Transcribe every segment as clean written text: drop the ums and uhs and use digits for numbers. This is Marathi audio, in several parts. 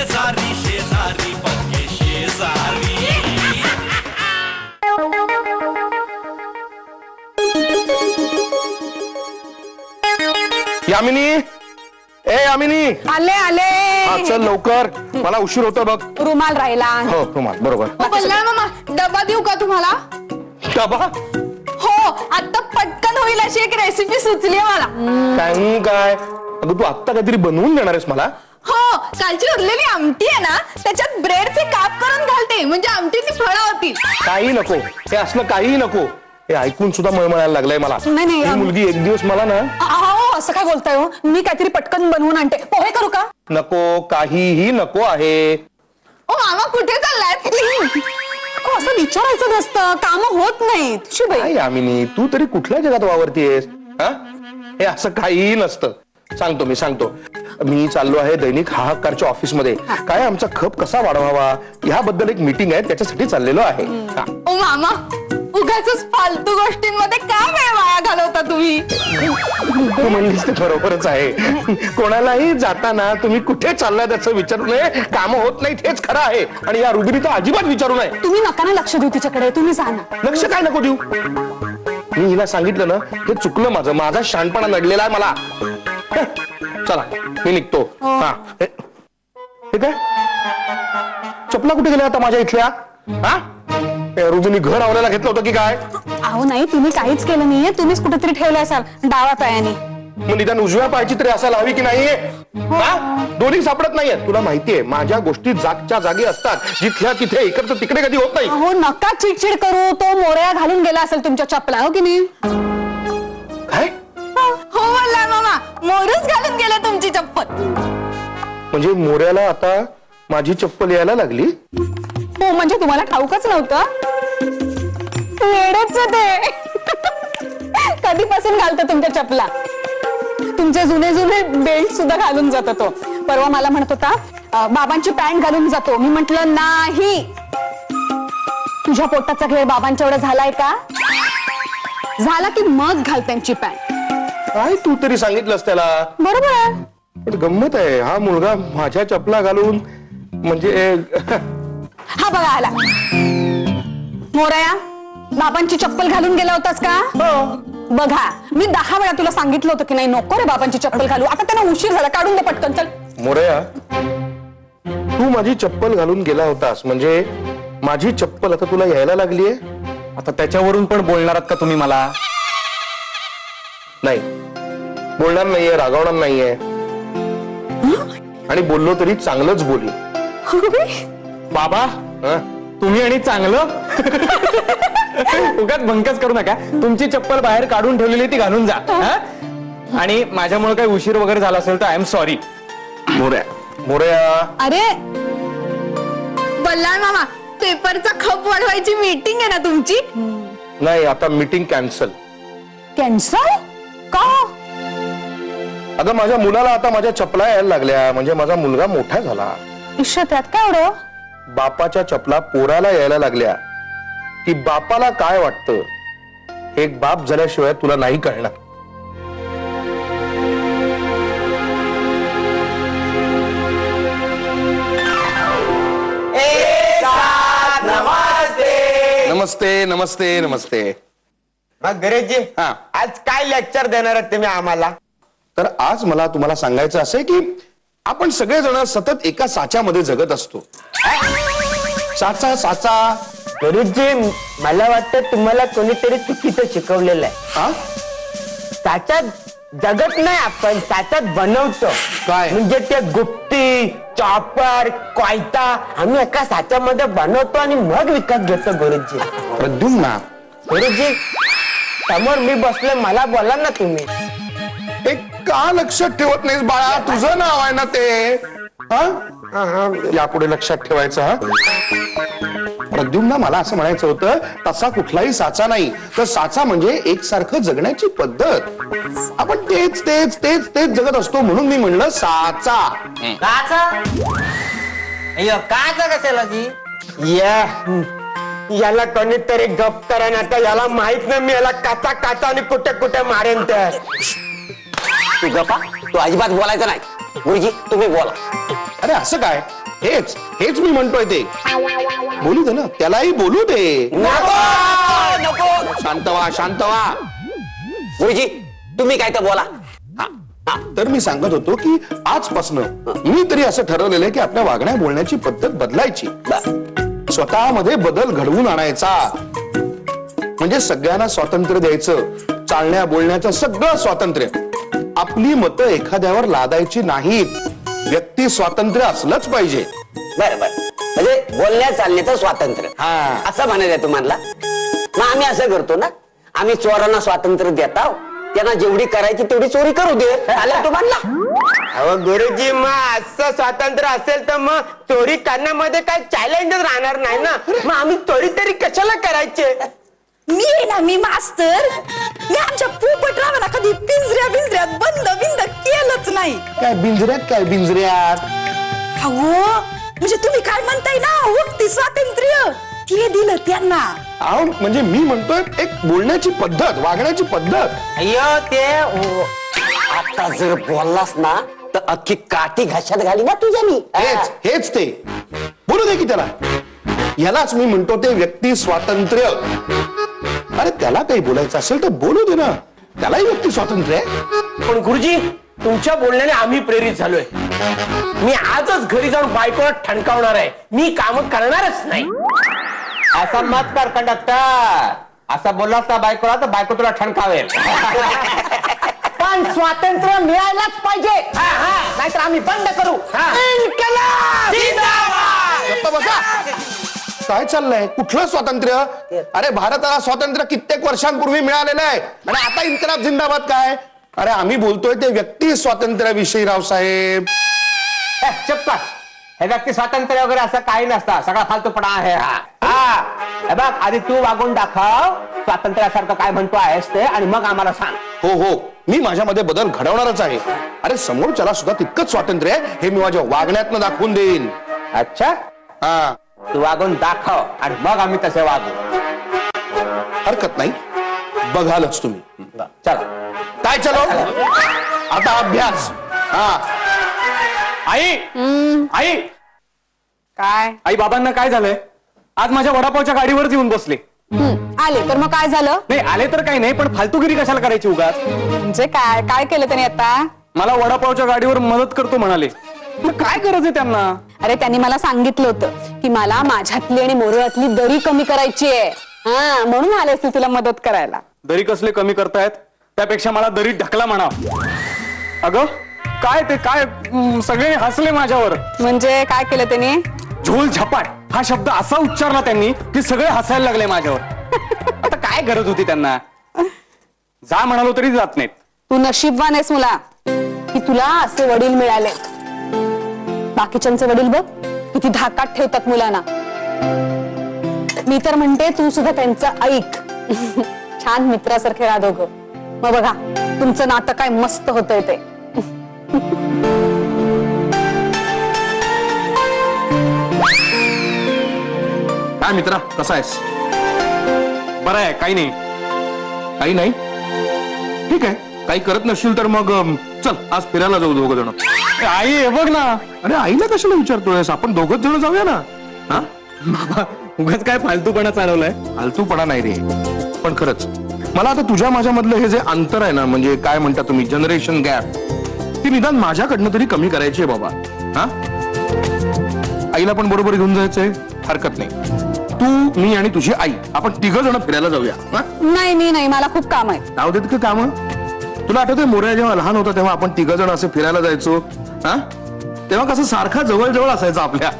शेजारी शेजारी पक्के शेजारी. यामिनी, ए यामिनी, आले आले. हा चल लवकर, मला उशीर होतो बघ. रुमाल राहिला. हो रुमाल बरोबर. बल्लाळ मामा, डबा देऊ का तुम्हाला? डबा? हो, आता पटकन होईल अशी एक रेसिपी सुचली मला. काय अगं तू आत्ता काहीतरी बनवून देणार आहेस मला? हो, कालची उरलेली आमटी आहे ना, त्याच्यात ब्रेडचे काप करून घालते, म्हणजे आमटीची फळं होतील. काही नको, हे असलं काही नको. हे ऐकून सुद्धा मळमळायला लागलंय मला. नाही, ही मुलगी एक दिवस मला ना. अहो, असं काय बोलताय हो? मी काहीतरी पटकन बनवून आणते. पोहे करू का? नको, काहीही नको आहे. ओ मामा, कुठे चाललाय? असं विचारायचं नसतं, काम होत नाहीत. शिबाई, काय यामिनी, तू तरी कुठल्या जगात वावरतीयस? हा, हे असं काहीही नसतं. सांगतो मी चाललो आहे दैनिक हाहाकारच्या ऑफिस मध्ये. काय आमचा खप कसा वाढवावा याबद्दल एक मीटिंग आहे, त्याच्यासाठी चाललेलो आहे. ओ मामा, उगाचच फालतू गोष्टींमध्ये का वेळ वाया घालवता तुम्ही? तू म्हणलीस ते बरोबरच आहे. कोणालाही जाताना तुम्ही कुठे चाललाय त्याचं विचारू नये. काम होत नाहीत हेच खरं आहे, आणि या रुबिनी तर अजिबात विचारू नये. तुम्ही नका ना लक्ष देऊ तिच्याकडे, तुम्ही जा ना. लक्ष काय नको देऊ? मी हिला सांगितलं ना, हे चुकलं माझं. माझा शहाणपणा नडलेला आहे मला. चला मी निघतो. हा, हे काय चपला कुठे गेल्या आता माझ्या इथल्या? हा, रुबिनी घर आवल्याला घेतलं होतं की काय? अहो नाही, तुम्ही काहीच केलं नाहीये. तुम्हीच कुठेतरी ठेवलं असाल डाव्या पायाने. मग निदान उजव्या पायाची तरी असायला हवी की नाहीये? हा, दोन्ही सापडत नाहीये. तुला माहितीये माझ्या गोष्टी जागच्या जागी असतात, जिथल्या तिथे. इकडचं तिकडे कधी होत नाही. अहो नका चिडचिड करू. तो मोरया घालून गेला असेल तुमच्या चपला, हो की नाही? काय हो बोलला मामा, मोरच घालून गेला तुमची चप्पल. म्हणजे मोऱ्याला आता माझी चप्पल यायला लागली? हो, म्हणजे तुम्हाला ठाऊकच नव्हतं? वेडच ते. कधीपासून घालतो तुमच्या चपला? तुमचे जुने जुने बेल्ट सुद्धा घालून जातो तो. परवा मला म्हणत होता बाबांची पॅन्ट घालून जातो. मी म्हंटल नाही. तुझ्या पोटाचा खेळ बाबांच्या एवढा झालाय का? झाला की मग घाल त्यांची पॅन्ट. काय तू तरी सांगितलंस त्याला? बरोबर आहे. पण गंमत आहे, हा मुलगा माझ्या चपला घालून म्हणजे. हा बघा आला. मोरया, बाबांची चप्पल घालून गेला होतास का? बघा, मी 10 वेळा तुला सांगितलं होतं की नाही नको रे बाबांची चप्पल घालू. आता त्यांना उशीर झाला, काढून दे पटकन. चल मोरया, तू माझी चप्पल घालून गेला होतास म्हणजे माझी चप्पल आता तुला यायला लागलीये? आता त्याच्यावरून पण बोलणार आहात का तुम्ही मला? नाही, बोलणार नाहीये, रागावणार नाहीये. आणि बोललो तरी चांगलंच बोली. बाबा, तुम्ही आणि चांगलं उगाच भंकस करू नका. तुमची चप्पल बाहेर काढून ठेवलेली ती घालून जा. आणि माझ्यामुळे काही उशीर वगैरे झाला असेल तर आय एम सॉरी. मोरया, अरे बल्लाळ मामा, पेपरचा खप वाढवायची मीटिंग आहे ना तुमची? नाही, आता मीटिंग कॅन्सल. कॅन्सल का? अगं माझ्या मुलाला आता माझ्या चपला यायला लागल्या, म्हणजे माझा मुलगा मोठा झाला. ईश्वर, त्यात काय एवढं? बापाच्या चपला पोराला यायला लागल्या की बापाला काय वाटतं एक बाप झाल्याशिवाय तुला नाही कळणार. नमस्ते नमस्ते नमस्ते. मग गणेशजी, हा. आज काय लेक्चर देणार आहेत तुम्ही आम्हाला? तर आज मला तुम्हाला सांगायचं असं की आपण सगळेजण सतत एका साच्यामध्ये जगत असतो. साचा साचा. गणेशजी, मला वाटतं तुम्हाला कोणीतरी चुकीचं शिकवलेलं आहे. हा, त्याच्यात जगत नाही, आपण त्याच्यात बनवतो. काय? म्हणजे ते गुप्ती, चॉपर, कोयता आम्ही एका साच्यामध्ये बनवतो आणि मग विकत घेतो. गुरुजी, प्रद्युम्ना, गुरुजी समोर मी बसलोय, मला बोला ना तुम्ही. ते का लक्षात ठेवत नाहीस बाळा? तुझं नाव आहे ना ते. यापुढे लक्षात ठेवायचं. हा, प्रद्युम्ना, मला असं म्हणायचं होतं तसा कुठलाही साचा नाही, तर साचा म्हणजे एकसारखं जगण्याची पद्धत. आपण तेच तेच तेच तेच जगत असतो, म्हणून मी म्हणलं साचा. काचा कशाला जी? याला कोणीतरी गप करा ना, आता याला माहित नाही मी याला काचा काचा आणि कुठे कुठे मारेन. तर तू गप्पा, तू अजिबात बोलायचं नाही. गुरुजी तुम्ही बोला. अरे असं काय? हेच हेच मी म्हणतोय ते बोलू दे ना, त्यालाही बोलू दे. शांत व्हा, शांत व्हा. गुरुजी तुम्ही काय तर बोला. तर मी सांगत होतो की आजपासून मी तरी असं ठरवलेलं आहे की आपल्या वागण्या बोलण्याची पद्धत बदलायची, स्वतःमध्ये बदल घडवून आणायचा. म्हणजे सगळ्यांना स्वातंत्र्य द्यायचं, चालण्या बोलण्याचं सगळं स्वातंत्र्य. आपली मतं एखाद्यावर लादायची नाहीत. व्यक्ती स्वातंत्र्य असलंच पाहिजे. बर बर, म्हणजे बोलण्या चालण्याचं स्वातंत्र्य असं म्हणायचं तुम्हाला. मग आम्ही असं करतो ना, आम्ही चोरांना स्वातंत्र्य देत आहोत, त्यांना जेवढी करायची तेवढी चोरी करू दे. आलं तुम्हाला. अहो गुरुजी, मग असं स्वातंत्र्य असेल तर मग चोरी करण्यामध्ये काय चॅलेंजच राहणार नाही ना. मग आम्ही चोरी तरी कशाला करायचे. मी आहे ना, मी मास्तर. मी आमच्या पोपटरावाला कधी पिंजऱ्यात बंद केलंच नाही. काय बिंजऱ्यात, काय बिंजऱ्यात. अहो म्हणजे तुम्ही काय म्हणताय ना, व्यक्ती स्वातंत्र्य ते दिलं त्यांना. अहो म्हणजे मी म्हणतोय एक बोलण्याची पद्धत, वागण्याची पद्धत. अय्यो ते आता जर बोललास ना तर अख्खी काठी घाशात घाली ना तुझ्या मी. हेच हेच ते बोलू दे की त्याला. यालाच मी म्हणतो ते व्यक्ती स्वातंत्र्य. अरे त्याला काही बोलायचं असेल तर बोलू दे ना, त्यालाही व्यक्ती स्वातंत्र्य आहे. पण गुरुजी, तुमच्या बोलण्याने आम्ही प्रेरित झालोय. मी आजच घरी जाऊन बायकोला ठणकावणार आहे. मी काम करणारच नाही. असं मत कर कंडक्टर. असं बोललास ना बायकोला तर बायको तुला ठणकावेल. पण स्वातंत्र्य मिळायलाच पाहिजे, नाहीतर आम्ही बंद करू. गप्प बसा. काय चाललंय, कुठलं स्वातंत्र्य. अरे भारताला स्वातंत्र्य कित्येक वर्षांपूर्वी मिळालेलं आहे आणि आता इन्कलाब जिंदाबाद काय. अरे आम्ही बोलतोय ते व्यक्ती स्वातंत्र्याविषयी रावसाहेब. चुप कर. हे व्यक्ती स्वातंत्र्य वगैरे असं काही नसतं, सगळा फालतूपणा आहे हा. हे बघ, आधी तू वागून दाखव स्वातंत्र्यासारखं काय म्हणतो आहेस ते, आणि मग आम्हाला सांग. हो हो, मी माझ्यामध्ये बदल घडवणारच आहे. अरे समोरच्याला सुद्धा तितकंच स्वातंत्र्य आहे हे मी माझ्या वागण्यातनं दाखवून देईन. अच्छा, हा, तू वागून दाखव आणि मग आम्ही तसे वागू. हरकत नाही, बघालच तुम्ही. चला. काय चलो आता अभ्यास. हा, आई आई काय आई, बाबांना काय झालंय. आज माझ्या वडापावच्या गाडीवरच येऊन बसले. आले तर मग काय झालं. नाही आले तर काही नाही, पण फालतूगिरी कशाला करायची उगाच. म्हणजे काय काय केलं त्याने आता. मला वडापावच्या गाडीवर मदत करतो म्हणाले. मग काय गरज आहे त्यांना. अरे त्यांनी मला सांगितलं होतं की मला माझ्यातली आणि मोरळातली दरी कमी करायची आहे. हा, म्हणून आले असतील तुला मदत करायला. दरी कसले कमी करतायत, त्यापेक्षा मला दरीत ढकला म्हणा. अगं काय ते काय, सगळे हसले माझ्यावर. म्हणजे काय केलं त्याने. झोल झपाट हा शब्द असा उच्चारला त्यांनी की सगळे हसायला लागले माझ्यावर. आता काय गरज होती त्यांना. जा म्हणालो तरी जात नाहीत. तू नशीबवान आहेस मुला की तुला असे वडील मिळाले. बाकीच्यांचे वडील बघ किती धाकात ठेवतात मुलांना. मी तर म्हणते तू सुद्धा त्यांचं ऐक. छान मित्रासारखे राहा दोघं. मग बघा तुमचं नातं काय मस्त होतंय ते. काय मित्रा, कसा आहेस. बरं आहे, काही नाही. काही नाही, ठीक आहे. काही करत नसशील तर मग चल आज फिरायला जाऊ दोघं जण. आई हे बघ ना. अरे आईला कशाला विचारतोयस, आपण दोघच जण जाऊया ना. हा, बाबा उगाच काय फालतूपणा चालवलाय. फालतूपणा नाही रे, पण खरंच मला आता तुझ्या माझ्यामधलं हे जे अंतर आहे ना, म्हणजे काय म्हणता तुम्ही जनरेशन गॅप, ती निदान माझ्याकडनं तरी कमी करायची आहे बाबा. हा, आईला पण बरोबर घेऊन जायचंय. हरकत नाही, तू मी आणि तुझी आई आपण तिघं जण फिरायला जाऊया. नाही मी नाही, मला खूप काम आहे. जाऊ देत का काम. तुला आठवतंय मोरया जेव्हा लहान होता तेव्हा आपण तिघं जण असे फिरायला जायचो. हा, तेव्हा कसं सारखा जवळ जवळ असायचं आपल्या.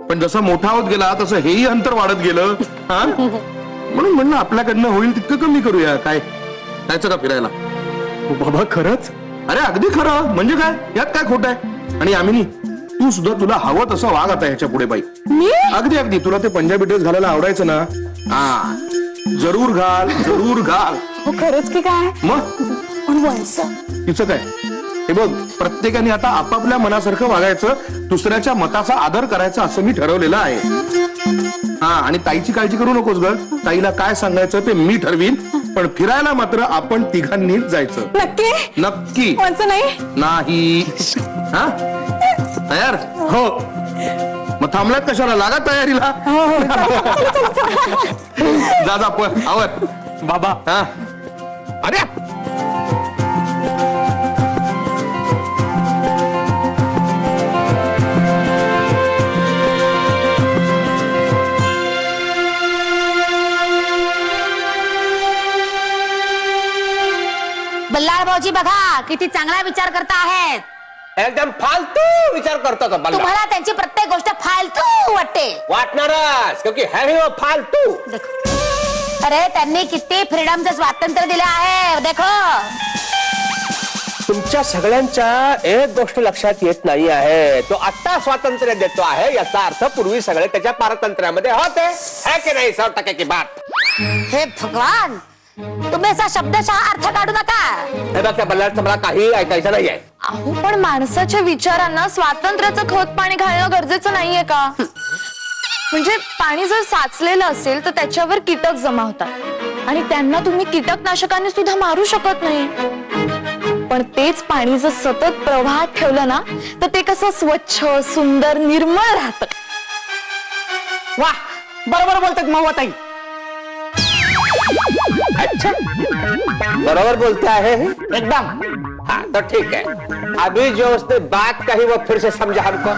पण जसं मोठा होत गेला तसं हेही अंतर वाढत गेलं. हा, म्हणून म्हणणं आपल्याकडनं होईल तितकं कमी करूया. काय जायचं का फिरायला. बाबा खरंच. अरे अगदी खरं, म्हणजे काय यात काय खोट आहे. आणि आम्ही तू सुद्धा तुला हवं तसं वाग आता ह्याच्या पुढे बाई. अगदी अगदी तुला ते पंजाबी ड्रेस घालायला आवडायचं ना. हा, जरूर घाल, जरूर घाल. हो खरंच की काय. मग पण वंस तिचं काय. हे बघ, प्रत्येकाने आता आपापल्या मनासारखं वागायचं, दुसऱ्याच्या मताचा आदर करायचा असं मी ठरवलेलं आहे. हा, आणि ताईची काळजी करू नकोस ग. ताईला काय सांगायचं ते मी ठरवीन, पण फिरायला मात्र आपण तिघांनीच जायचं. नक्की नक्की वंस नाही. नाही. हा, तयार. हो मग थांबल्यात कशाला लागा तयारीला जा जा पळ आवर बाबा हा अरे बल्लाळ भाऊजी बघा किती चांगला विचार करता आहेत एकदम फालतू विचार करतो तो बल्ला तुम्हाला त्यांची प्रत्येक गोष्ट फालतू वाटते वाटणारच क्योंकि है ही वो फालतू देखो अरे त्यांनी किती फ्रीडमचं स्वातंत्र्य दिलं आहे देखो तुमच्या सगळ्यांच्या एक गोष्ट लक्षात येत नाही आहे तो आता स्वातंत्र्य देतो आहे याचा अर्थ पूर्वी सगळे त्याच्या पारतंत्र्यामध्ये होते है की नाही 100% की बात हे भगवान तुम्ही असा शब्दशः अर्थ काढू नका हे बघ त्या बल्लाचं मला काही ऐकायचं नाहीये अहो पण माणसाच्या विचारांना स्वातंत्र्याचं खत पाणी घालणं गरजेचं नाहीये का म्हणजे पाणी जर साचलेलं असेल तर त्याच्यावर कीटक जमा होतात आणि त्यांना तुम्ही कीटकनाशकाने सुद्धा मारू शकत नाही पण तेच पाणी जर सतत प्रवाहात ठेवलं ना तर ते कसं स्वच्छ सुंदर निर्मळ राहतं वा बरोबर बोलतात महुआताई अच्छा बराबर बोलते है एकदम हाँ तो ठीक है अभी जो उसने बात कही वो फिर से समझा हमको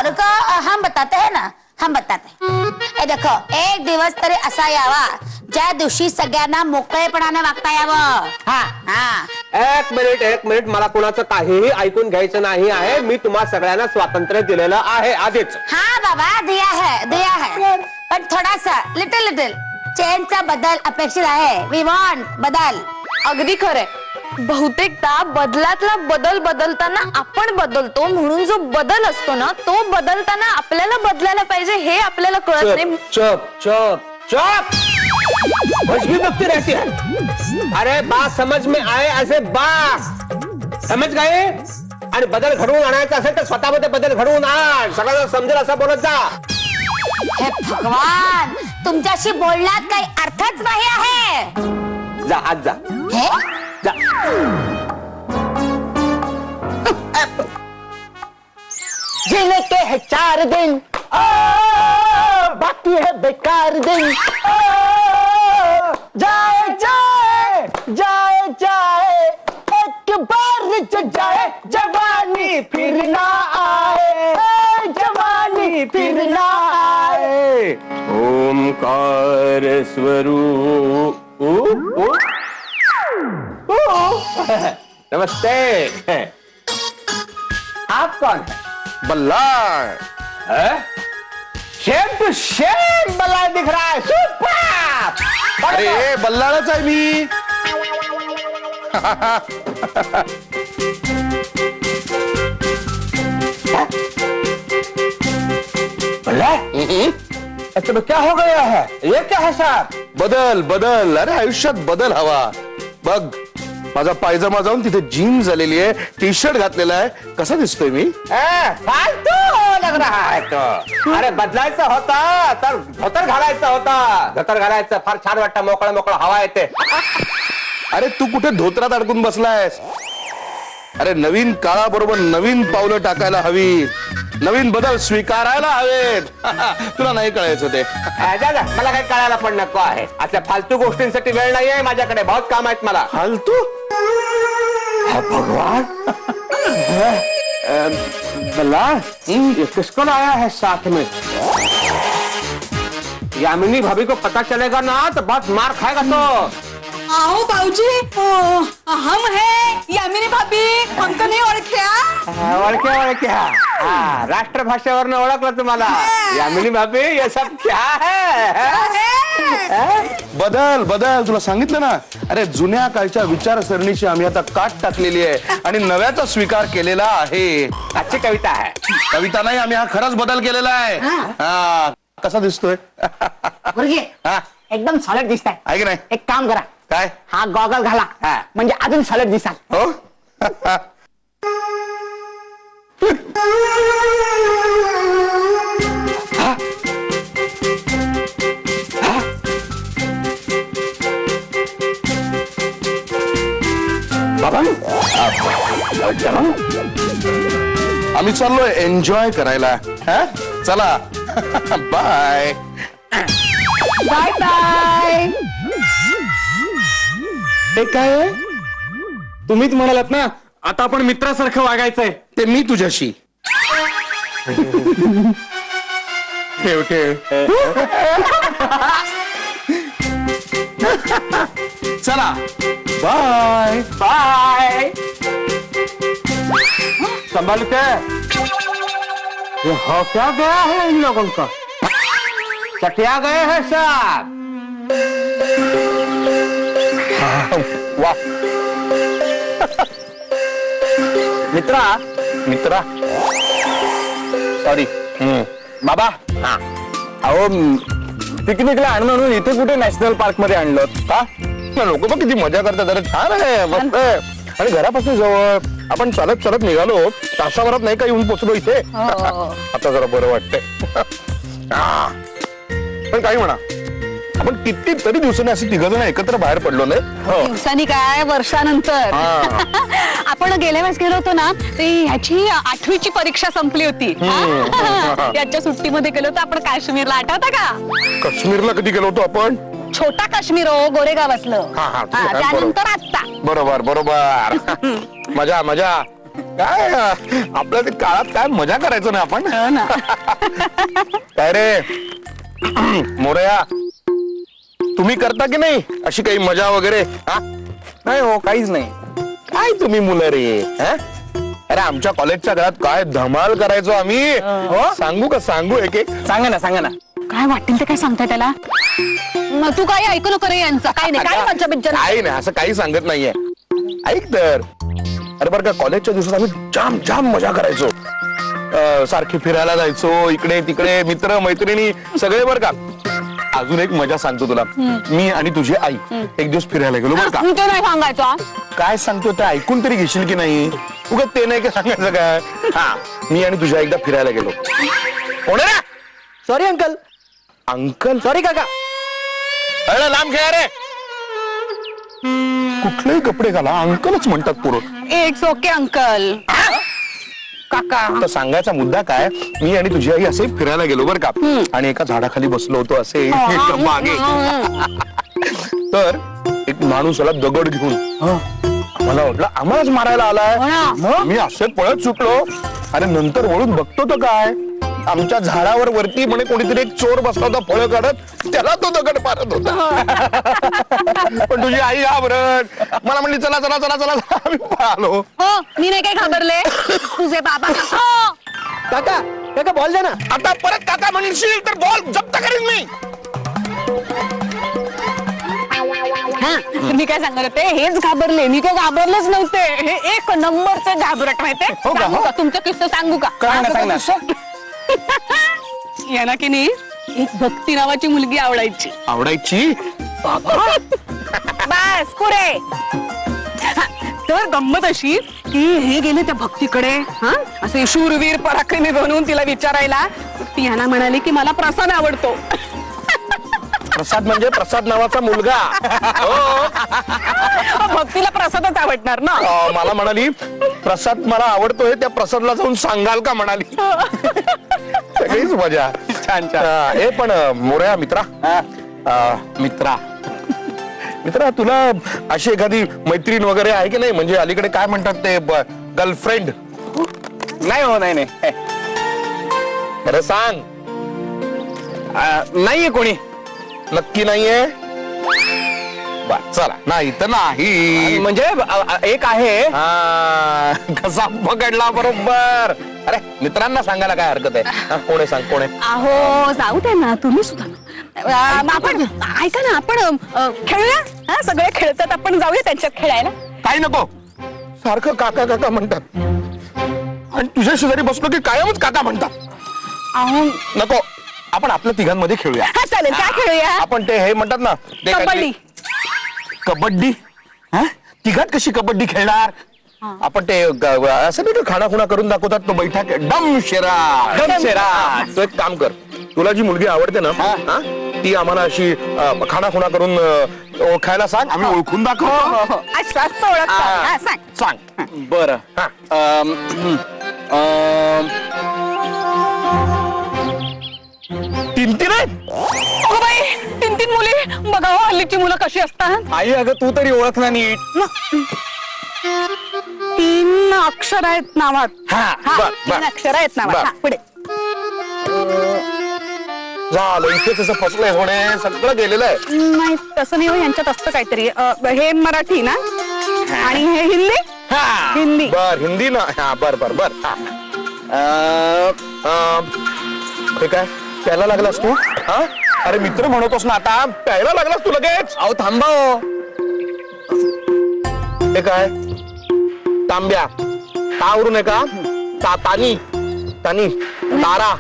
रुको हम बताते हैं ना हम बताते हैं देखो एक दिवस तरी असा यावा ज्या दिवशी सगळ्यांना मोकळेपणाने वागता यावं हाँ हा एक मिनिट मला कुणाचं काहीही ऐकून घ्यायचं नाही आहे मी तुम्हा सगळ्यांना स्वातंत्र्य दिलेलं आहे आधीच हाँ बाबा दिया है पण थोडासा लिटिल चेंजचा बदल अपेक्षित आहे वी वॉन्ट बदल अगदी खरंय बहुतेकदा बदलातला बदल बदलताना आपण बदलतो म्हणून जो बदल असतो ना तो बदलताना आपल्याला बदलायला पाहिजे हे आपल्याला कळत नाही चुप चुप चुप कुछ भी बकती रहती है अरे बात समझ में आए ऐसे बात समझ गए आणि बदल घडवून आणायचा असेल तर स्वतःमध्ये बदल घडवून आण सगळं समजेल असं बोलत जा हे भगवान तुमच्याशी बोलण्यात काही अर्थच नाही आहे जा आज जा हे जा जीने के है 4 दिन बाकी है बेकार दिन जाए जाए जाए जाए एक बार जो जाए जवानी फिर ना आए जवानी फिर ना आए ओमकार स्वरूप नमस्ते आप कौन है बल्लाळ शेम टू शेम बल्ला दिख रहा है सुपर अरे बल्लाळच आहे मी अच्छा क्या हो गया है ये क्या है साहब बदल बदल अरे आयुष्यात बदल हवा बघ माझा पायजमा जाऊन तिथे जीन्स झालेली आहे टी शर्ट घातलेला आहे कसा दिसतोय मी फालतू लग रहा है तो अरे बदलायचं होता तर धोतर घालायचं होता धोतर घालायचं फार छान वाटतं मोकळं मोकळं हवा येते अरे तू कुठे धोत्रात अडकून बसलायस अरे नवीन काळाबरोबर नवीन पावलं टाकायला हवी नवीन बदल स्वीकारायला हवेत तुला नाही कळायचं ते जा जा मला काही कळायला पण नको आहे अशा फालतू गोष्टींसाठी वेळ नाही आहे माझ्याकडे बहुत काम आहेत मला फालतू भगवान बल्ला ये किसको लाया है साथ में यामिनी भाभी को पता चलेगा ना तो बहुत मार खाएगा तो आओ बाबूजी हम है यामिनी भाभी हमको नहीं ओळख्या ओळख्या राष्ट्रभाषेवरनं ओळखलं तुम्हाला यामिनी भाभी ये सब क्या है बदल बदल तुला सांगितलं ना अरे जुन्या काळच्या विचारसरणीची आम्ही आता काट टाकलेली आहे आणि नव्याचा स्वीकार केलेला आहे अच्छी कविता है कविता नाही आम्ही हा खरंच बदल केलेला आहे हा कसा दिसतोय हा एकदम सॉलिड दिसताय आहे की नाही एक काम करा काय हा गॉगल घाला म्हणजे अजून सॉलिड दिसाल हो बाबा चला आम्ही चाललोय एन्जॉय करायला हा चला बाय बाय बाय. हे काय आहे? तुम्हीच म्हणालात ना आता आपण मित्रासारखं वागायचंय. ते मी तुझ्याशी ठेव ठेव चला बाय बाय. संभाल के. ये हो क्या गया है इन लोगों का? चटिया गए हैं सब. वा मित्रा मित्रा सॉरी बाबा अहो पिकनिकला आणून आणून इथे कुठे नॅशनल पार्क मध्ये आणलं का? लोक पण किती मजा करतात अरे छान आहे मस्त आहे आणि घरापासून जवळ आपण चालत चालत निघालो तासाभरात नाही का येऊन पोचलो इथे आता जरा बरं वाटतंय हा. पण काही म्हणा आपण किती तरी दिवसांनी असे तिघ जण एकत्र बाहेर पडलो नाही दिवसांनी काय वर्षानंतर. आपण गेल्या वेळेस गेलो होतो ना ते ह्याची 8वीची परीक्षा संपली होती. त्याच्या सुट्टीमध्ये गेलो होतो आपण काश्मीरला, आठवतं का? काश्मीरला कधी गेलो होतो आपण? छोटा काश्मीर हो, गोरेगावातलं. हा, हा, ठीक आहे, त्यानंतर आता बरोबर बरोबर मजा मजा काय आपल्या ते काळात काय मजा करायचो ना आपण हो ना. काय रे मोरया तुम्ही करता की नाही अशी काही मजा वगैरे हा नाही हो काहीच नाही. काय तुम्ही मुलं रे हा? अरे आमच्या कॉलेजच्या काळात काय धमाल करायचो आम्ही हो सांगू का सांगू एक एक सांगा ना सांगा ना. काय वाटेल ते काय सांगताय त्याला. मग तू काही ऐकू नको रे यांचं. काय नाही काय मज्जा बिज्जा नाही. काही नाही असं काही सांगत नाहीये ऐक तर अरे बरं का कॉलेजच्या दिवसात आम्ही जाम जाम मजा करायचो सारखे फिरायला जायचो इकडे तिकडे मित्र मैत्रिणी सगळे बरं का. अजून एक मजा सांगतो तुला मी आणि तुझी आई एक दिवस फिरायला गेलो बरं का. तू ते नाही सांगायचं. काय सांगतो ते ऐकून तरी घेशील की नाही उगाच ते नाही का सांगायचं काय हा मी आणि तुझ्या एकदा फिरायला गेलो कोण रे सॉरी अंकल. अंकल सॉरी काका. अरे लांब खेळा रे कुठलेही कपडे घाला अंकलच म्हणतात पोरं. It's okay uncle. काका तर सांगायचा मुद्दा काय मी आणि तुझी आई असे फिरायला गेलो बरं का आणि एका झाडाखाली बसलो होतो असे मागे तर एक माणूस आला दगड घेऊन मला वाटलं आम्हालाच मारायला आलाय मग मी असे पळत सुटलो आणि नंतर वळून बघतो तर काय आमच्या झाडावर वरती म्हणे कोणीतरी एक चोर बसला होता फळं काढत त्याला तो दगड मारत होता पण तुझी आई घाबरत मला म्हणली चला चला चला चला आम्ही पळालो. हो मी नाही काय घाबरले. तुझे बाबा हो. काका काका बॉल द्या ना. आता परत काका म्हणशील तर बॉल जप्त करीन मी. हा, मी काय सांगत होते हेच घाबरले. मी काय घाबरलेच नव्हते. हे एक नंबरचे घाबरट माहितीये. हो का? सांगू का तुमचा किस्सा सांगू का? सांग ना, सांग ना. याला की नाही एक भक्ती नावाची मुलगी आवडायची. आवडायची बस पुरे. हा, तर गंमत अशी की हे गेले त्या भक्तीकडे हा असे शूरवीर पराक्रमी बनवून तिला विचारायला. ती यांना म्हणाली की मला प्रसाद आवडतो. प्रसाद म्हणजे प्रसाद नावाचा मुलगा भक्तीला प्रसादच आवडणार ना. मला म्हणाली प्रसाद मला आवडतोय त्या प्रसादला जाऊन सांगाल का म्हणाली. सगळीच मजा छान छान. हे पण मोरया मित्रा मित्रा मित्रा तुला अशी एखादी मैत्रीण वगैरे आहे की नाही म्हणजे अलीकडे काय म्हणतात ते गर्लफ्रेंड. नाही हो नाही नाही अरे सांग नाहीये कोणी. नक्की नाहीये बर चला नाही तर नाही म्हणजे एक आहे. कसा पकडला बरोबर. अरे मित्रांना सांगायला काय हरकत आहे कोण आहे सांग कोण आहे. अहो जाऊ दे ना तुम्ही सुद्धा मग आपण ऐका ना आपण खेळूया. हा सगळे खेळतात आपण जाऊया त्यांच्यात खेळायला. काही नको सारखं काका काका म्हणतात आणि तुझ्या शेजारी बसलो की कायमच काका म्हणतात. अहो नको आपण आपल्या तिघांमध्ये खेळूया. हा चालेल काय खेळूया. आपण ते हे म्हणतात ना ते कबड्डी. कबड्डी हा? तिघात कशी कबड्डी खेळणार आपण ते असं नाही का खाणाखुणा करून दाखवतात तो बैठा डम शेरा डम शेरा. तो एक काम कर तुला जी मुलगी आवडते ना हा ती आम्हाला अशी खाणाखुणा करून ओळखायला सांग, आम्ही ओळखून दाखवतो. हो असं ओळखतो. हा, सांग. सांग. बरं हा. तीन तीन आहेत. अगं बाई 3 मुली बघा हो, हल्लीची मुलं कशी असतात. आई अगं तू तरी ओळखला नीट. 3 अक्षर आहेत नावात. हा, हा, बर, 3 बर. अक्षर आहेत नावात. बर. हा, पुढे. झालं इथे तसं फसलंय होणे, सगळं गेलेलं आहे. नाही तसं नाही हो, यांच्यात असतं काहीतरी. हे मराठी ना आणि हे हिंदी. हिंदी. बर हिंदी ना. हा बर बर बर. हा. हे काय प्यायला लागलास तू? हा अरे मित्र म्हणतोस ना, आता प्यायला लागलास तू लगेच? अहो थांबा हो. हे काय तांब्या तावरून आहे का? तानी तानी तारा.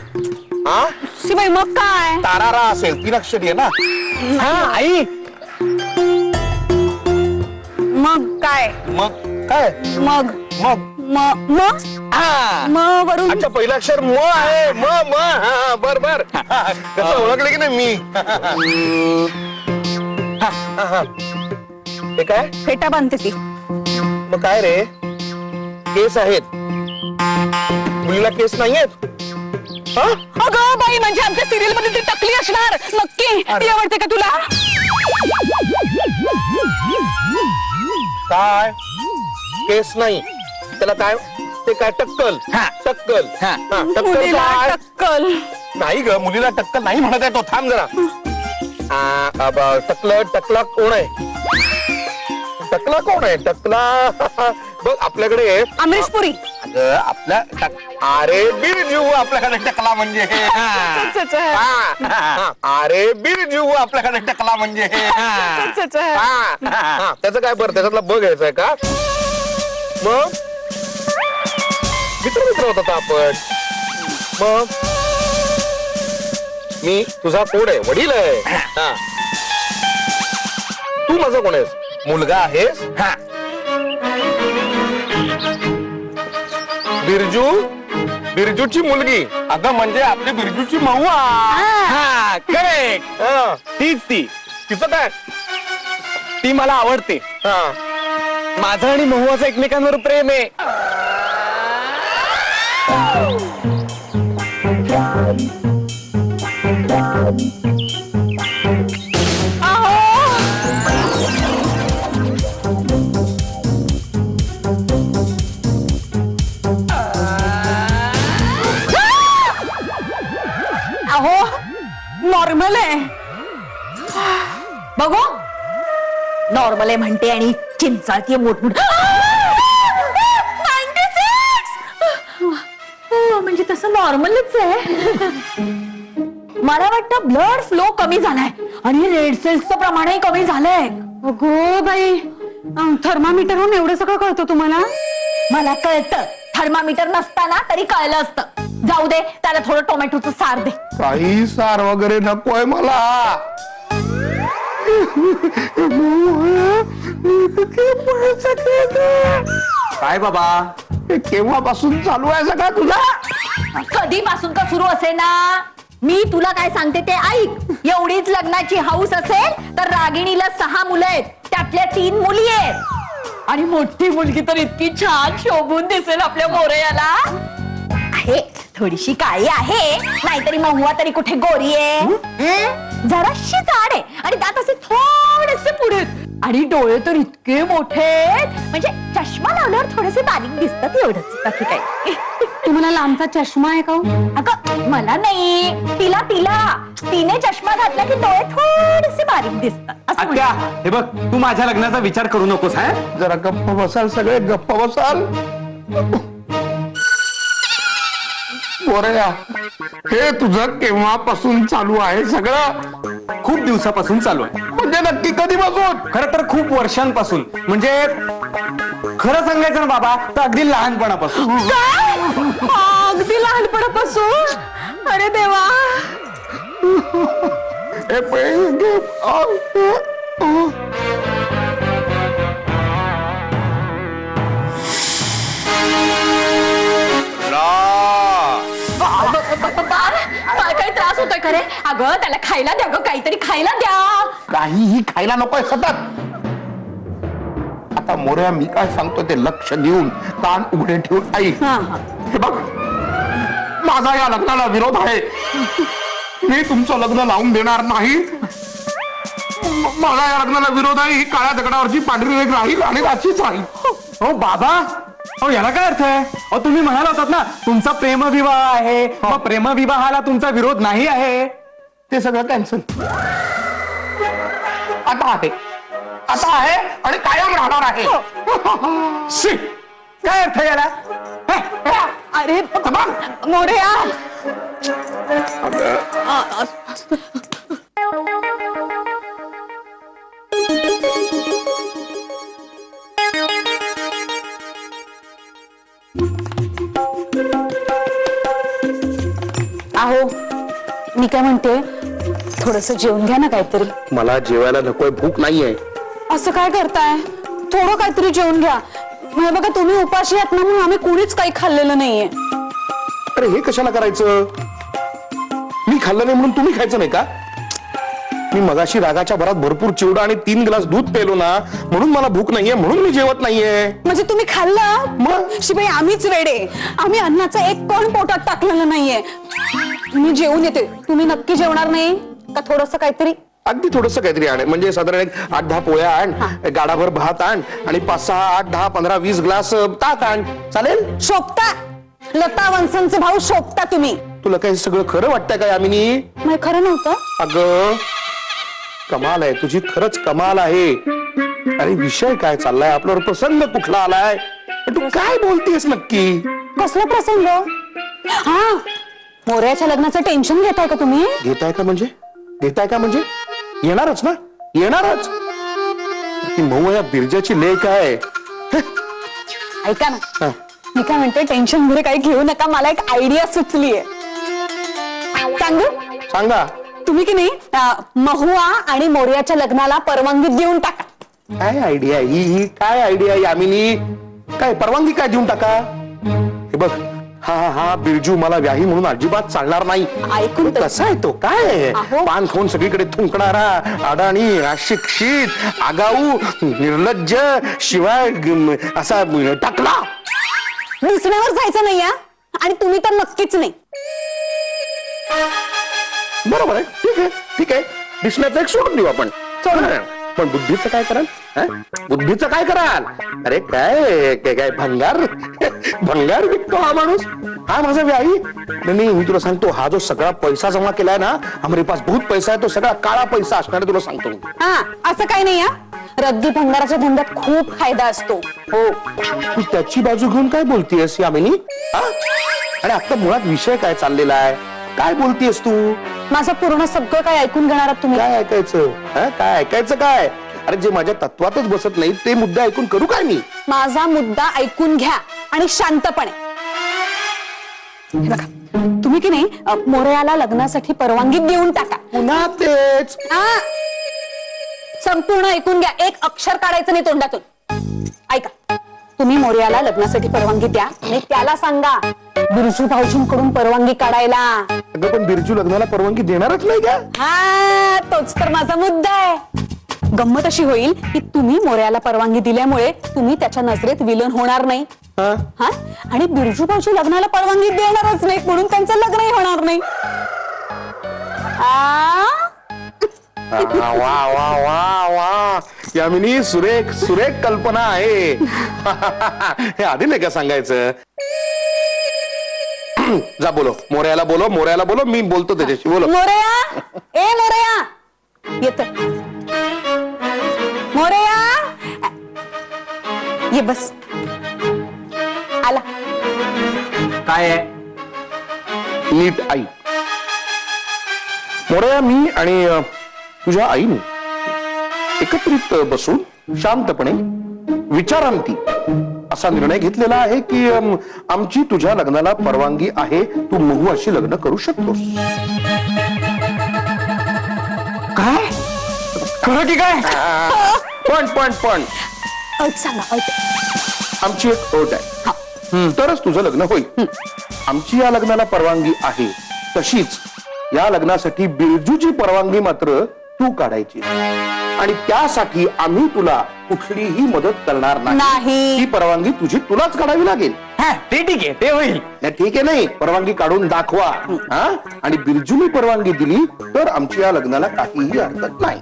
हा शिवाय मग काय? तारारा असेल, 3 अक्षरी आहे ना. हा आई मग काय? मग काय? मग मग हा. म वरून अच्छा पहिलं अक्षर म आहे. म म हा बर बर. कसं ओळखलं की नाही मी? हा, हा, हा. हे काय? फेटा बांधते ती. मग काय रे? केस आहेत, मुलीला केस नाही आहेत. अगं बाई म्हणजे आमच्या सिरियल मध्ये ती टकली असणार नक्की. ती आवडते का तुला? काय केस नाही त्याला काय? ते काय टक्कल. टक्कल. हा, टक्कल मुलीला काय? टक्कल. नाही ग मुलीला टक्कल नाही म्हणत आहे तो. थांब जरा. टकला कोण आहे? टकला कोण आहे? टकला बघ आपल्याकडे अमरीश पुरी. अगं आपल्या अरे बिरजू आपल्याकडे टकला म्हणजे हे. अरे बिरजू आपल्याकडे टकला म्हणजे हे. त्याचं काय बरं त्याच्यातला बघ घ्यायचंय का? मग मित्र मित्र होता आपण. मग मी तुझा कोण आहे? वडील आहे. हा. तू माझा कोण आहेस? मुलगा आहेस. हा. बिरजू बिरजूची मुलगी. अगं म्हणजे आपली बिरजूची महुआ. हा करेक्ट. तीच ती. तिचं काय? ती मला आवडते. हा. माझं आणि महुआचं एकमेकांवर प्रेम आहे. अहो नॉर्मल आहे. बघू नॉर्मल आहे म्हणते आणि चिंचाळतीये मोठमोठ. म्हणजे तसं नॉर्मलच आहे. मला वाटतं ब्लड फ्लो कमी झालाय आणि रेड सेल्सचं प्रमाणही कमी झालंय. अगो बाई थर्मामीटरवरून एवढं सगळं कळतं तुम्हाला? मला कळतं. थर्मामीटर नसताना तरी कळलं असतं. जाऊ दे त्याला थोडं टोमॅटोचं सार दे. काही सार वगैरे नकोय मला. काय बाबा हे केव्हापासून चालू आहे सगळा तुझा? कधीपासून का सुरू असे ना. मी तुला काय सांगते ते ऐक. एवढीच लग्नाची हौस असेल तर रागिणीला 6 मुलं आहेत, त्यातल्या 3 मुली आहेत आणि मोठी मुलगी तर इतकी छान शोभून दिसेल आपल्या मोरयाला. आहे थोडीशी काळी आहे, नाहीतरी महुआ तरी कुठे गोरी आहे. जराशी जाड आहे आणि दात असे थोडेसे पुढे आणि डोळे तर इतके मोठे म्हणजे चष्मा लावल्यावर थोडेसे बारीक दिसतात एवढंच. बाकी काय? तुम्हाला लांबचा चष्मा आहे का? अगं मला नाही, तिला तिने चष्मा घातला की डोळे थोडेसे बारीक दिसतात असं आत्या हे बघ तू माझ्या लग्नाचा विचार करू नकोस. हा जरा गप्प बसाल, सगळे गप्प बसाल. पोरया हे तुझं केव्हापासून चालू आहे सगळं? खूप दिवसापासून चालू आहे. म्हणजे नक्की कधीपासून? खरं तर खूप वर्षांपासून. म्हणजे खरं सांगायचं ना बाबा तर अगदी लहानपणापासून. अगदी लहानपणापासून? अरे देवा. हे पहिले काय काय त्रास होतोय प्रकारे? अगं त्याला खायला द्या गं, काहीतरी खायला द्या. काहीही खायला नकोय सतत. आता मोरया मी काय सांगतो ते लक्ष देऊन कान उघडे ठेवून ऐक. हे बघ, माझा या लग्नाला विरोध आहे. मी तुमचं लग्न लावून देणार नाही. माझा या लग्नाला विरोध आहे. ही काळ्या दगडावरची पांढरी रेघ राहील आणि अशीच राहील. हो बाबा, हो याला काय अर्थ आहे? अहो तुम्ही म्हणाला होतात ना तुमचा प्रेमविवाह आहे, मग प्रेमविवाहाला तुमचा विरोध नाही आहे. ते सगळं कॅन्सल. आता आहे, आता आहे आणि कायम राहणार आहे. शी, काय अर्थ आहे याला? अरे मोरया, अहो मी काय म्हणते, थोडस जेवून घ्या ना काहीतरी. मला जेवायला नकोय, भूक नाहीये. असं काय करताय? थोडं काहीतरी जेवून घ्या. हे बघा तुम्ही उपाशी आहात ना, म्हणून आम्ही कुणीच काही खाल्लेलं नाहीये. अरे हे कशाला करायचं? मी खाल्लं नाही म्हणून तुम्ही खायचं नाही का? मी मगाशी रागाच्या भरात भरपूर चिवडा आणि 3 ग्लास दूध पेलो ना, म्हणून मला भूक नाहीये, म्हणून मी जेवत नाहीये. म्हणजे तुम्ही खाल्लं? मग? शिबाई आम्हीच वेडे. आम्ही अन्नाचा एक कण पोटात टाकलेलं नाहीये. मी जेवून येते. तुम्ही नक्की जेवणार नाही का? थोडस काहीतरी, अगदी थोडस काहीतरी आण. म्हणजे साधारण एक 8-10 पोळ्या आण, गाडाभर भात आण आणि 5-6, 8-10, 15, 20 ग्लास ताक आण. चालेल? शोभता लता वंसांचे भाऊ, शोभता तुम्ही. तुला काही सगळं खरं वाटतंय का यामिनी? मग खरं नव्हतं? अगं कमाल आहे तुझी, खरंच कमाल आहे. अरे विषय काय चाललाय आपल्यावर? प्रसंग कुठला आलाय? तू काय बोलतेस नक्की? कसला प्रसंग? हा, मोरयाच्या लग्नाचं टेन्शन घेताय का तुम्ही? घेताय का म्हणजे? घेताय का म्हणजे? येणारच ना, येणारच. ती मऊ या बिरजाची लेक आहे. ऐका ना, मी काय म्हणते, टेन्शन मध्ये काही घेऊ नका. मला एक आयडिया सुचलीये. सांगू? सांगा. तुम्ही की नाही महुआ आणि मोरयाच्या लग्नाला परवानगी देऊन टाका. काय आयडिया ही? काय आयडिया यामिनी? काय परवानगी काय देऊन टाका? हे बघ, हा बिरजू मला व्याही म्हणून अजिबात चालणार नाही. ऐकून तर- कसा आहे तो? काय अहो. पान खाऊन सगळीकडे थुंकणारा, अडाणी, अशिक्षित, आगाऊ, निर्लज्ज, शिवाय असा टाकला. दिसण्यावर जायचं नाही या, आणि तुम्ही तर नक्कीच नाही. बरोबर आहे, ठीक आहे, ठीक आहे. दिसण्याचं एक सोडून देऊ आपण. पण बुद्धीचं काय कराल? बुद्धीचं काय कराल? अरे काय भंगार भंगार विकतो हा माणूस. हा माझा व्याही नाही. मी तुला सांगतो, हा जो सगळा पैसा जमा केलाय ना, हमारे पास बहुत पैसा आहे, तो सगळा काळा पैसा असणार आहे, तुला सांगतो. हा, असं काही नाही या. रद्दी भंगाराच्या धंद्यात खूप फायदा असतो. हो, तू त्याची बाजू घेऊन काय बोलतीयस यामिनी? आणि आता मुळात विषय काय चाललेला आहे? काय बोलतीयस तू? माझं पूर्ण सगळं काय ऐकून घेणार आहात तुम्ही? काय ऐकायचं? काय ऐकायचं काय? अरे जे माझ्या तत्वातच बसत नाही ते मुद्दा ऐकून करू काय मी? माझा मुद्दा ऐकून घ्या आणि शांतपणे. हे बघा, तुम्ही की नाही मोरयाला लग्नासाठी परवानगी देऊन टाका. पुन्हा तेच. संपूर्ण ऐकून घ्या, एक अक्षर काढायचं नाही तोंडातून. ऐका, तुम्ही मोरयाला लग्नासाठी परवानगी द्या आणि त्याला सांगा बिरजू भाऊजींकडून परवानगी काढायला. अगं पण बिरजू लग्नाला परवानगी देणारच नाही का? हा, तोच तर माझा मुद्दा आहे. गंमत अशी होईल की तुम्ही मोरयाला परवानगी दिल्यामुळे तुम्ही त्याच्या नजरेत विलन होणार नाही. हा, आणि बिरजू भाऊजी लग्नाला परवानगी देणारच नाही, म्हणून त्यांचं लग्नही होणार नाही. वा वा वा वा, यामिनी सुरेख सुरेख कल्पना आहे. हे आधी नाही का सांगायचं? जा बोलो मोरयाला, बोलो मोरयाला, बोलो. मी बोलतो त्याच्याशी. बोलो मोरया. ए मोरया, येत मोरया, ये बस. आला. काय आहे? NEET I. मोरया, मी आणि तुझ्या आईने एकत्रित बसून शांतपणे विचारांती असा निर्णय घेतलेला आहे की आमची तुझ्या लग्नाला परवानगी आहे. तू महुआशी लग्न करू शकतोस. काय खरं की काय? पण अट सांगा, अट. आमची एक अट आहे, तरच तुझं लग्न होईल. आमची या लग्नाला परवानगी आहे, तशीच या लग्नासाठी बिरजूची परवानगी मात्र तू काढायची आणि त्यासाठी आम्ही तुला कुठलीही मदत करणार नाही. नाही. ती परवानगी तुलाच काढावी लागेल. हा, ते ठीक आहे, ते होईल. नाही, ठीक आहे, नाही परवानगी काढून दाखवा. हा, आणि बिरजूने परवानगी दिली तर आमच्या या लग्नाला काहीही हरकत नाही.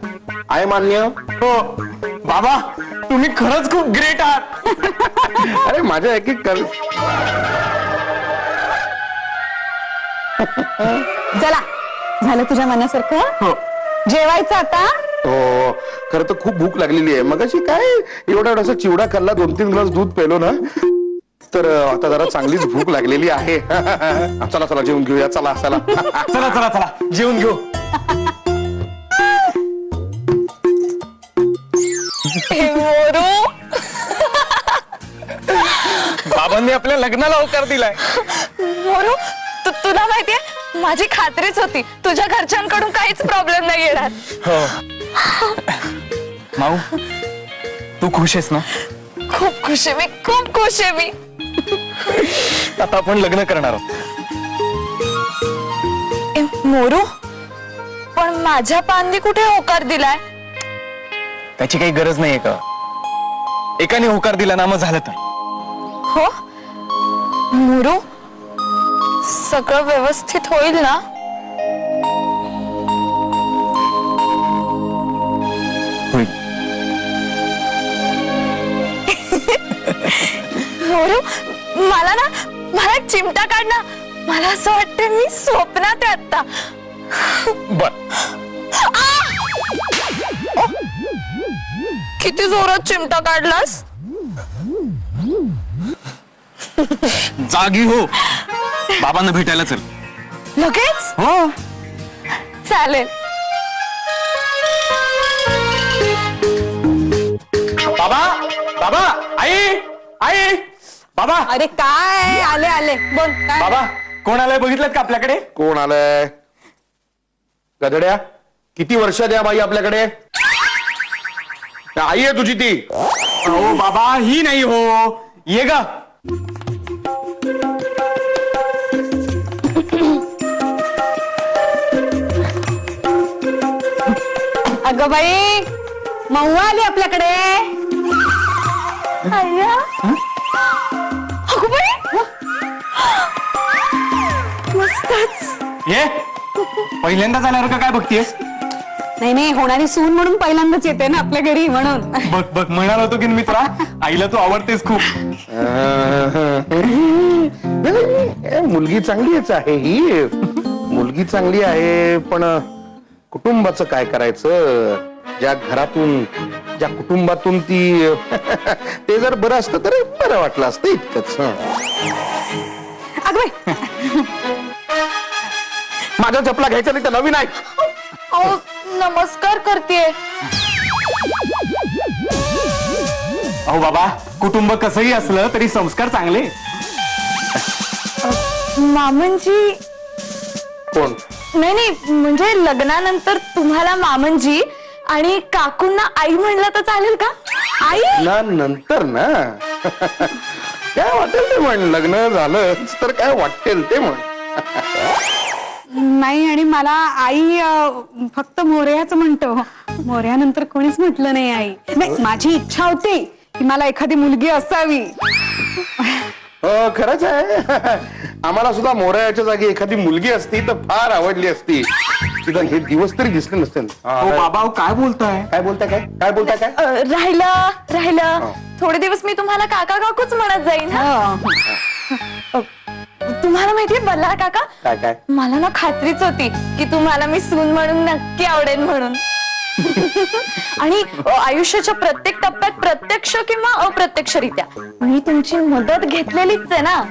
आहे मान्य? हो बाबा, तुम्ही खरंच खूप ग्रेट आहात. अरे माझ्या एक एक कर. चला, झालं तुझ्या मनासारखं? हो. जेवायचं आता? हो, खरं तर खूप भूक लागलेली आहे. मग अशी काय एवढा एवढासा चिवडा खाल्ला, 2-3 ग्लास दूध पेलो ना, तर आता जरा चांगलीच भूक लागलेली आहे. चला चला जेवून घेऊया. चला चला. चला चला चला जेवून घेऊ. बाबांनी आपल्या लग्नाला होकार दिलाय. मोरू, तुला माहितीये माझी खात्रीच होती तुझ्या घरच्यांकडून काहीच प्रॉब्लेम नाही येणार. हो माऊ, तू खुश आहेस ना? खूप खुश आहे मी, खूप खुश आहे मी. आता आपण लग्न करणार आहोत. मोरू, पण माझ्या पांदी कुठे होकार दिलाय? त्याची काही गरज नाहीये का? एकाने होकार दिला ना, मग झालं तर. हो मोरू, सगळं व्यवस्थित होईल ना? होईल. मोरू, मला एक चिमटा काढ ना. मला असं वाटतंय मी स्वप्नात आहे आता. बर. किती जोरात चिमटा काढलास. जागी हो, बाबांना भेटायला चल. लगेच? हो. चालेल. बाबा, बाबा, आई, आई, बाबा. अरे काय, आले आले, बोल काय? बाबा, कोण आलंय बघितलं का आपल्याकडे? कोण आलंय? गधड्या, किती वर्ष द्या बाई आपल्याकडे? आई आहे तुझी ती? हो बाबा, ही नाही हो. ये ग. अगं बाई, महुआ आली आपल्याकडे. अय्या. अगं बाई. मस्तच. ये, पहिल्यांदाच आल्यावर का काय बघतीयस? नाही नाही, होणारी सून म्हणून पहिल्यांदाच येते ना आपल्या घरी, म्हणून. बघ बघ, म्हणाल होतो की मी तुला, आईला तू आवडतेस खूप. मुलगी चांगलीच आहे ही. मुलगी चांगली आहे, पण कुटुंबाचं काय करायचं? ज्या घरातून, ज्या कुटुंबातून ती ते जर बरं असतं तर बरं वाटलं असतं, इतकंच. अगं बाई, माझ्या चपला घ्यायच्या नाही, तर नवीन आहे. अहो, नमस्कार करतेय. अहो बाबा, कुटुंब कसंही असलं तरी संस्कार चांगले. मामनजी. कोण? नाही, म्हणजे लग्नानंतर तुम्हाला मामनजी आणि काकूंना आई म्हणलं तर चालेल का? आई. ना नंतर ना. काय वाटेल ते म्हण. लग्न झालं तर काय वाटेल ते म्हण. नाही, आणि मला आई फक्त मोरयाच म्हणतो. मोरयानंतर कोणीच म्हटलं नाही आई. नाही, माझी इच्छा होती की मला एखादी मुलगी असावी. हो, खरंच आहे. आम्हाला सुद्धा मोरयाच्या जागी एखादी मुलगी असती तर फार आवडली असती. तिथं हे दिवस तरी दिसले नसते. हो बाबा, अहो, काय बोलताय? काय बोलताय? काय बोलताय? काय राहिलं. थोडे दिवस मी तुम्हाला काका काकूच म्हणत जाईन. तुम्हाला माहितीये बल्लाळ काका, काय? मला ना खात्रीच होती की तुम्हाला मी सून म्हणून नक्की आवडेन म्हणून. आणि आयुष्याच्या प्रत्येक टप्प्यात प्रत्यक्ष किंवा अप्रत्यक्षरित्या मी तुमची मदत घेतलेलीच आहे ना.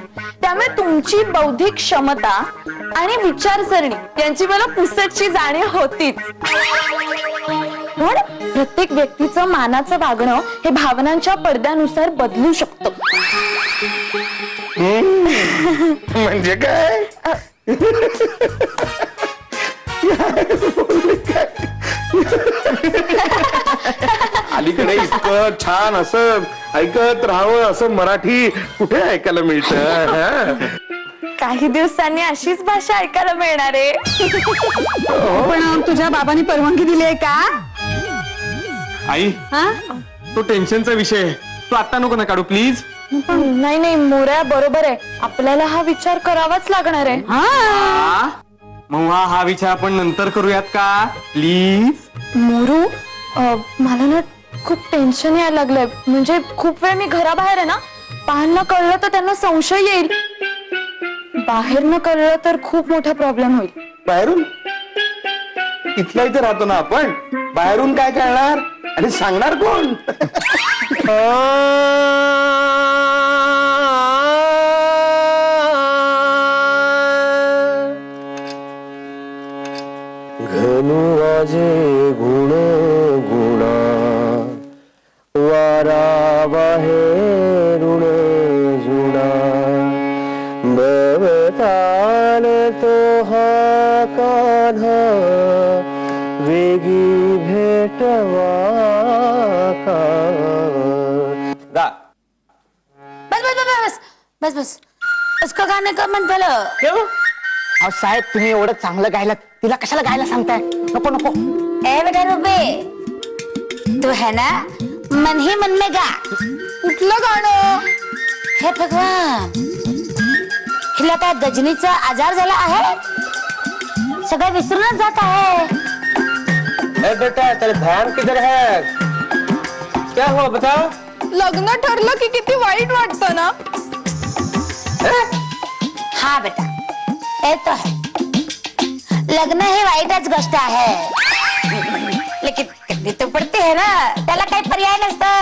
त्यामुळे तुमची बौद्धिक क्षमता आणि विचारसरणी यांची मला पुसटची जाणीव होतीच. पण प्रत्येक व्यक्तीचं मानाचं वागणं हे भावनांच्या पडद्यानुसार बदलू शकतं. म्हणजे काय? अलीकडे इतकं छान असं ऐकत राहावं असं मराठी कुठे ऐकायला मिळतं? काही दिवसांनी अशीच भाषा ऐकायला मिळणार आहे. पण तुझ्या बाबांनी परवानगी दिली आहे का? आई हा? तो टेन्शनचा विषय आहे. तू आता नको ना काढू प्लीज. नाही नाही मोऱ्या बरोबर आहे, आपल्याला हा विचार करावाच लागणार आहे. मग हा विचार आपण नंतर करूयात का प्लीज. मोरू मला ना खूप टेन्शन यायला लागलंय. म्हणजे खूप वेळ मी घराबाहेर आहे ना, पाहायला कळलं तर त्यांना संशय येईल. बाहेर न कळलं तर खूप मोठा प्रॉब्लेम होईल. बाहेरून इथल्या इथे राहतो ना आपण, बाहेरून काय करणार आणि सांगणार कोण? घनु वाजे गुण गुणा वारा बाहेरून जुना बवताल तो हा कान्हा वेगी भेटवा का. बस बस बस बस बस बस उसका गाणे का मन झालं. अहो साहेब, तुम्ही एवढं चांगलं गायला तिला कशाला गायला सांगताय? नको नको. ए बेटा रुपे, तू है ना मन ही मन में गा. कुठलं गाणं? हे भगवान, हिला काय गजनीचा आजार झाला आहे? सगळं विसरूनच जात आहे. ए बेटा, तेरा ध्यान किधर है? क्या हुआ बताओ? लग्न ठरलं की किती वाईट वाटतं ना. हाँ बेटा, ये तो है. लग्न ही वाईटच गोष्ट आहे, लेकिन करनी तो पडते है ना, त्याला काही पर्याय नसतं.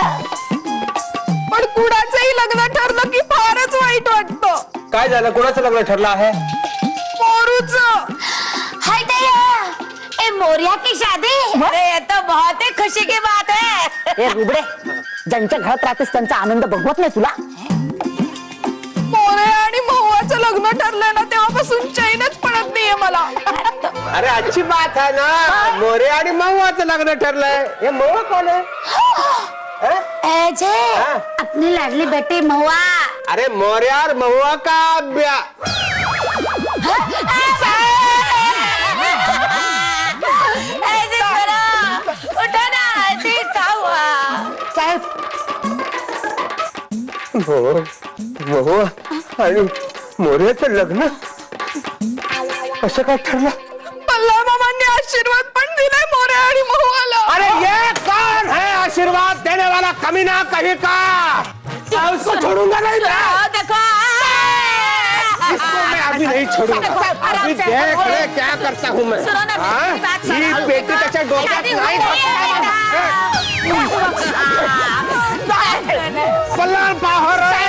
पण कुणाचंही लग्न ठरलं की फारच वाईट वाटतं. काय झालं? कोणाचं लग्न ठरलं आहे? मोरूचं. हाय दया, ए मोरिया की शादी. अरे ये तो बहुत ही खुशी की बात है. ए रुबडे, ज्यांच्या घरात राहतेस त्यांचा आनंद बघवत नाही तुला? मोरे आणि महुआचं लग्न ठरलंय ना, तेव्हापासून चैनच पडत नाहीये मला. अरे अच्छी बात है ना, मोरे आणि महुआचं लग्न ठरलंय. हे महुआ कोण आहे? ए जे, अपनी लाडली बेटी महुआ. अरे मोरे और महुआ का ब्याह. ऐसे करो, उठो ना, ऐसे क्या हुआ? साहेब, महुआ आणि मोरेचं लग्न कसं काय ठरलं? पल्ला मामांनी आशीर्वाद पण दिलाय मोरे आणि महुआला. अरे ये कौन है आशीर्वाद देने वाला कमीना कहीं का? उसको छोड़ूंगा नहीं मैं. देखो, इसको मैं अभी नहीं छोड़ूंगा. अभी देख ले क्या करता हूँ मैं. सुनो ना, हाँ? मेरी बात सुनो. ही बेटी त्याच्या डोक्यात शादी नाही हो गई बल्लाळ बाहेर आहे.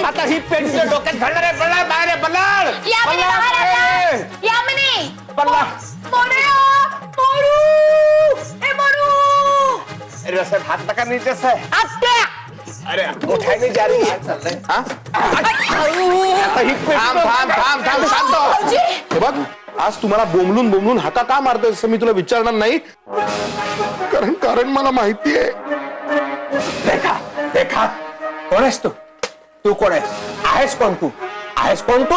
आता ही पेटी तुझ्या डोक्यात घालणार आहे. बल्लाळ बाहेर आहे. बल्लाळ यामिनी बल्लाळ बाहेर बाहेर. आता. यामिनी. बल्लाळ. मोरू. ए मोरू. अरे असं हात नका नीचे से. अरे उठायने जा रही है. आता ही पेटी थांब शांत हो. हे बघ, आज तुम्हाला बोंबलून बोंबलून हाता का मारतोय असं मी तुला विचारणार नाही, कारण मला माहिती आहे. देखा कोण आहेस तू? तू कोण आहेस? आहेस कोण तू? आहेस कोण तू?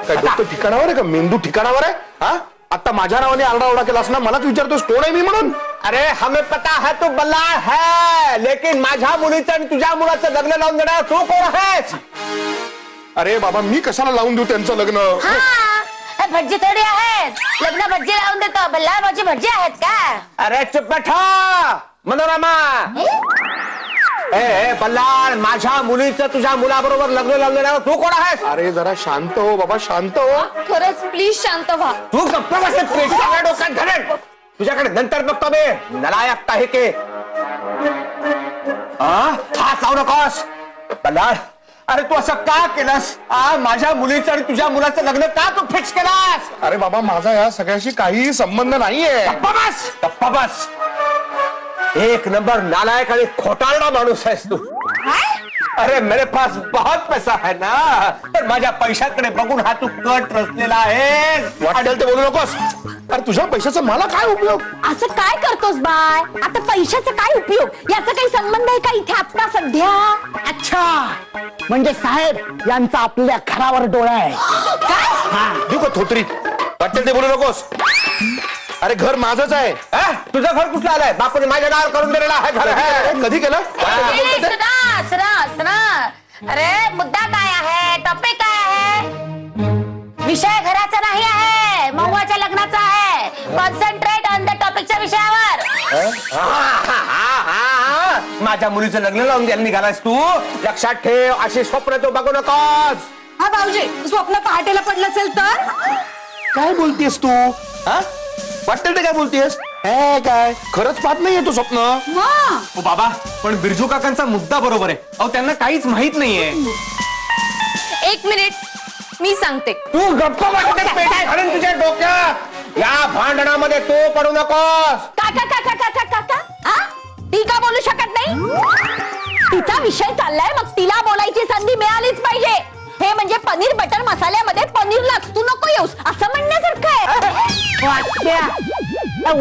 काय डोकं ठिकाणावर आहे का? मेंदू ठिकाणावर आहे? हा, आता माझ्या नावाने आरडाओरडा केलास ना, मलाच विचारतोस कोण आहे मी म्हणून? अरे हमें पता है तू बल्लाळ है, लेकिन माझ्या मुलीचं आणि तुझ्या मुलाचं लग्न लावून देणार तू कोण आहेस? अरे बाबा, मी कशाला लावून देऊ त्यांचं लग्न? हे भटजी थोडी आहेत, लग्न भटजी लावून देतो. बल्ला भाजी भटजी आहेत का? अरे चुप बैठा मनोरमा. ए बल्लाळ, माझ्या मुलीचं तुझ्या मुलाबरोबर लग्न लावून देणार तू कोण आहेस? अरे जरा शांत हो बाबा, शांत हो. खरंच प्लीज शांत व्हा. तू गप्प बस. पेटी सगळ्या डोक्यात घालेल. तुझ्याकडे नंतर बघतो मी. नलायक काही के हात लावू नकोस. बल्लाळ, अरे तू असं का केलंस? माझ्या मुलीचं आणि तुझ्या मुलाचं लग्न का तू फिक्स केलास? अरे बाबा, माझा या सगळ्याशी काहीही संबंध नाहीये. गप्पा बस. एक नंबर नालायक आणि खोटारडा माणूस आहेस तू. अरे मेरे पास बहुत पैसा है ना, तर माझ्या पैशाकडे बघून हा तू कट रचलेला आहेस. वाटेल ते बोलू नकोस. अरे तुझ्या पैशाचा मला काय उपयोग? असं काय करतोस बाय? आता पैशाचा काय उपयोग? याचा काही संबंध आहे का इथे आता सध्या? अच्छा, म्हणजे साहेब यांचा आपल्या घरावर डोळा आहे. देऊ का थोतरी? वाटेल ते बोलू नकोस. अरे घर माझंच आहे. हा? तुझं घर कुठलं आलंय? बापूने माझ्या नावावर करून दिलेलं आहे घर आहे. कधी केलं? वाटेल ते बोलते ते? अरे मुद्दा काय आहे? टॉपिक काय आहे? विषय घराचा नाही आहे, महुआच्या लग्नाचा आहे. कॉन्सन्ट्रेट ऑन द टॉपिकच्या विषयावर. हा. माझ्या मुलीचं लग्न लावून द्यायला निघालास तू. लक्षात ठेव, अशी स्वप्न तू बघू नकोस. हा भाऊजी, स्वप्न पहाटेला पडलं असेल तर काय बोलतेस तू? हा? वाटेल ते काय बोलतेस? हे काय खरंच पाहत नाहीये तू स्वप्न? ओ बाबा, पण बिरजू काकांचा मुद्दा बरोबर आहे. अहो त्यांना काहीच माहित नाहीये. एक मिनिट, मी सांगते. तू गप्प बसते, पेटा घालून तुझ्या डोक्यात. या भांडणामध्ये तू पडू नकोस. ती का बोलू शकत नाही? तिचा विषय चाललाय, मग तिला बोलायची संधी मिळालीच पाहिजे. हे म्हणजे पनीर बटर मसाल्यामध्ये पनीरलाच तू नको येऊस असं म्हणण्यासारखं आहे.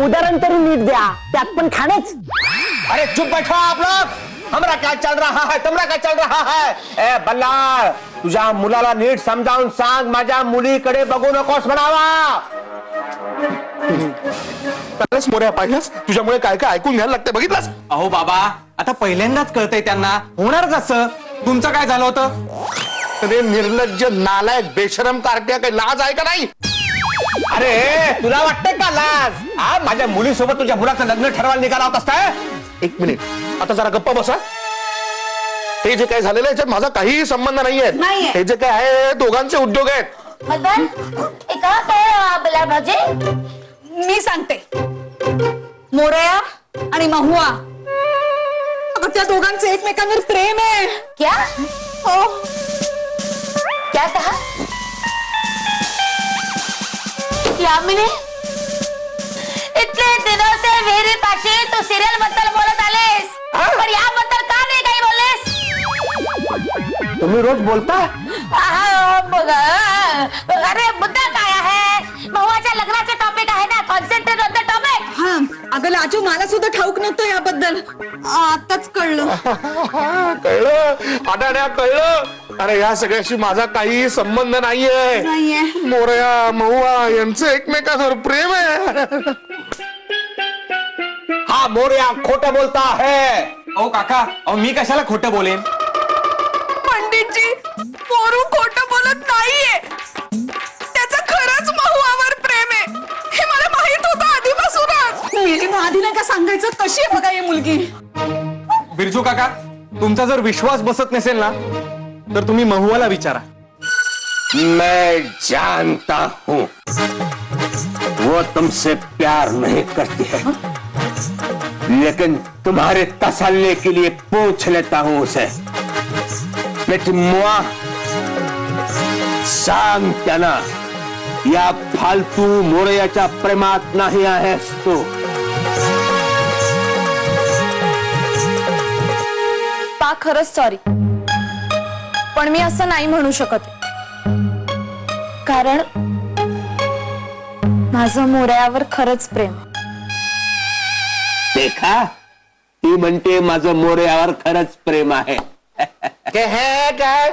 उदाहरण तरी नीट द्या, त्यात पण खाणच. अरे चुप बैठो आप लोग. हमरा क्या चल रहा है, तुमरा क्या चल रहा है? ए बल्ला, तुझ्या मुलाला नीट समजावून सांग, माझ्या मुलीकडे बघू नकोस म्हणावा. त्यालाच मोऱ्या पाहिलास? तुझ्यामुळे काय काय ऐकून घ्यायला लागते बघितलास? अहो बाबा, आता पहिल्यांदाच कळतंय त्यांना. होणारच असं. तुमचं काय झालं होतं? अरे निर्लज्ज नालायक बेशरम कारट्या, काही लाज आहे का नाही? अरे तुला वाटतंय का लाज? हा, माझ्या मुलीसोबत तुझ्या मुलाचं लग्न ठरवायला निघाला होतास काय? एक मिनिट, आता जरा गप्पा बसा. हे जे काय झालेलं आहे याच्यात माझा काहीही संबंध नाहीये. नाहीये. हे जे काय आहे दोघांचे उद्योग आहेत. मी सांगते. मोरया आणि महुआ, अगं त्या दोघांचं एकमेकांवर प्रेम आहे. क्या? हो. क्या कहा? यामिनी, इतने दिनों से मेरे पाशी तू सिरियल बद्दल बोलत आलेस, पण याबद्दल का नाही काही बोललेस? तुम्ही रोज बोलता. अरे मुद्दा काय आहे? महुआच्या लग्नाचे टॉपिक आहे ना, कॉन्सन्ट्रेट ऑन द टॉपिक. हा, अगं लाजू, मला सुद्धा ठाऊक नव्हतं याबद्दल, आताच कळलं. कळलं आडाड्या, कळलं. अरे या सगळ्याशी माझा काही संबंध नाहीये. नाहीये. मोरया महुआ यांचं एकमेकांवर प्रेम आहे. हा मोरया खोटं बोलता है. अहो काका, अहो मी कशाला खोटं बोलेन? पंडितजी, मोरू खोटं बोलत नाहीये. त्याचं खरंच महुआवर प्रेम आहे, हे मला माहित होतं आधीपासूनच. मुलगी आधी नाही का सांगायचं? कशी आहे बघा ही मुलगी. बिरजू काका, तुमचा जर विश्वास बसत नसेल ना, तर तुम्ही महुआला विचारा. मैं जानता हूं वो तुमसे प्यार नहीं करती है, लेकिन तुम्हारे तसल्ली के लिए पूछ लेता हूं उसे. बेटी मुआ, सांग त्यांना, या फालतू मोरयाच्या प्रेमात नाही आहेस तू. पा, खरंच सॉरी, पण मी असं नाही म्हणू शकत, कारण माझं मोरयावर खरंच प्रेम. देखा, ती म्हणते माझं मोरयावर खरंच प्रेम आहे. काय